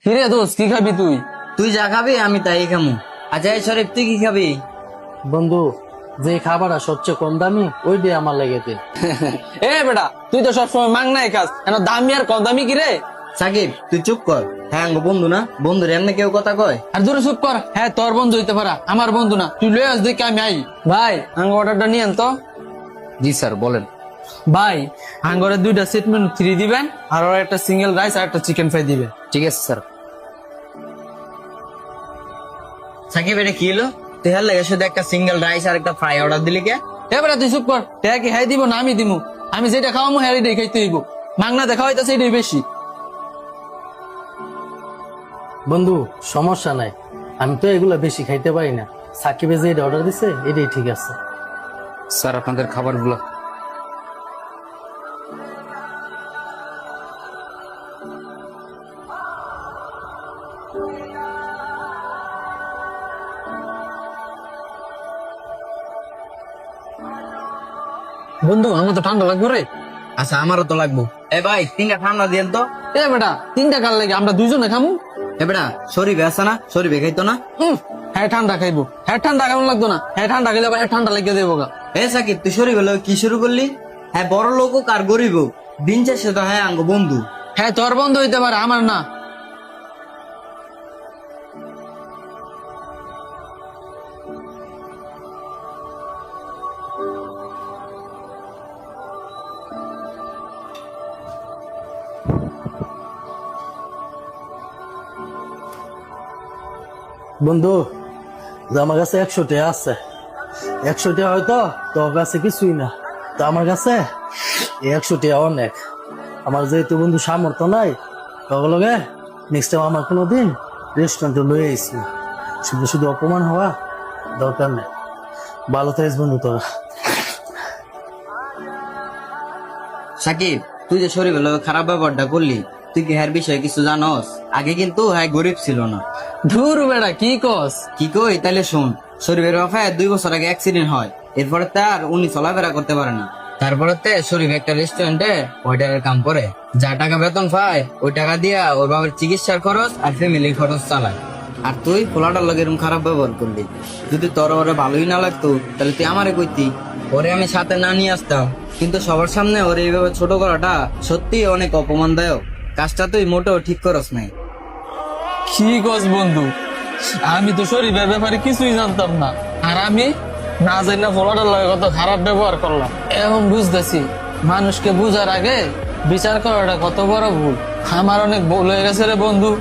কিরে দোস্ত, কি খাবি তুই? তুই যা খাবি আমি তাই খামু। আচ্ছা এই শরীফ তুই কি খাবি? বন্ধু, যে খাবারটা সবচেয়ে কম দামি ওইটাই আমার লেগেতে। এ বেটা, তুই তো সবসময় মাংনাই খাস, কেন দামি আর কম দামি কি রে? সাকিব তুই চুপ কর। হ্যাঁ আঙ্গ বন্ধু না, বন্ধুর এমনি কেউ কথা কয়? আর দূরে চুপ কর। হ্যাঁ তোর বন্ধু হইতে পারা, আমার বন্ধু না। তুই লয়ে আস দেখে আমি আই। ভাই আঙ্গ অর্ডারটা নিয়েন তো। জি স্যার বলেন। ভাই আঙ্গরে 2টা সেট মেনু 3 দিবেন, আর ওর একটা সিঙ্গেল রাইস আর একটা চিকেন ফ্রাই দিবেন। ঠিক আছে স্যার। সাকিব এটা কি হলো? তুই হার লাগে শুধু একটা সিঙ্গেল রাইস আর একটা ফ্রাই অর্ডার দিলি কে? এ বেটা তুই চুপ কর। টেয়া কি হ্যাঁ দিব না আমি দিমু? আমি যেটা খাওয়ামু হ্যাঁ এটাই খাইতে হইব। মাংনা দেখা হইতাছে এটাই বেশি। বন্ধু সমস্যা নাই, আমি তো এগুলা বেশি খাইতে পারি না। সাকিবে যে এটা অর্ডার দিছে এটাই ঠিক আছে। স্যার আপনাদের খাবারগুলো। বন্ধু আমার তো ঠান্ডা লাগবে রে। আচ্ছা আমারও তো লাগবো। এ ভাই 3টা ঠান্ডা দিয়েন তো। এ বেটা 3টা কাল লাগে, আমরা দুইজনে খামু। এ বেটা শরীফ আছে না, শরীফ খাইতো না? হ্যাঁ ঠান্ডা খাইবো। হ্যাঁ ঠান্ডা কেমন লাগতো না? হ্যাঁ ঠান্ডা খাইলে আবার ঠান্ডা লেগে দেবো গা। এ সাকিব তুই শরীফ হলো কি শুরু করলি? হ্যাঁ বড় লোক হোক আর গরিব হোক, দিন শেষে তো হ্যাঁ আঙ্গ বন্ধু। হ্যাঁ তোর বন্ধ হইতে পারে, আমার না। বন্ধু, যে আমার কাছে 100 টাকা আছে, 100 টাকা হয়তো তোর কাছে কিছুই না, তো আমার কাছে 100 টাকা অনেক। আমার যেহেতু বন্ধু সামর্থ্য নাই, লগে নেক্সট টাইম আমার কোনোদিন রেস্টুরেন্টে লয়ে আইসি। শুধু শুধু অপমান হওয়া দরকার নেই। ভালো থাকিস বন্ধু তোরা। সাকিব তুই যে শরীফ হলো খারাপ ব্যবহারটা করলি, তুই কি হ্যার বিষয়ে কিছু জানস? আগে কিন্তু হ্যাঁ গরিব ছিল না। ধুর বেটা কি কস? কি কই তাইলে শোন, শরীফের বাসায় 2 বছর আগে অ্যাক্সিডেন্ট হয়। এরপরে তার উনি চলাফেরা করতে পারে না। তারপরে শরীফ একটা রেস্টুরেন্টে ওয়েটারের কাম করে, যা টাকা বেতন পায় ওই টাকা দিয়া ওর বাবার চিকিৎসার খরচ আর ফ্যামিলির খরচ চালায়। আর তুই পোলাটার লগে এরকম খারাপ ব্যবহার করলি। যদি তোর ওরে ভালোই না লাগতো তাহলে তুই আমারে কইতি, ওরে আমি সাথে না নিয়ে আসতাম। কিন্তু সবার সামনে ওরে এইভাবে ছোট করাটা সত্যি অনেক অপমানদায়ক। কাজটা তুই মোটেও ঠিক করস নাই। কি কস বন্ধু? আমি তো শরীরের ব্যাপারে কিছুই জানতাম না, আর আমি না জানি না ফলোটার লগে কত খারাপ ব্যবহার করলাম। এখন বুঝতেছি মানুষকে বুঝার আগে বিচার করাটা কত বড় ভুল। আমার অনেক ভুল হয়ে গেছে রে বন্ধু।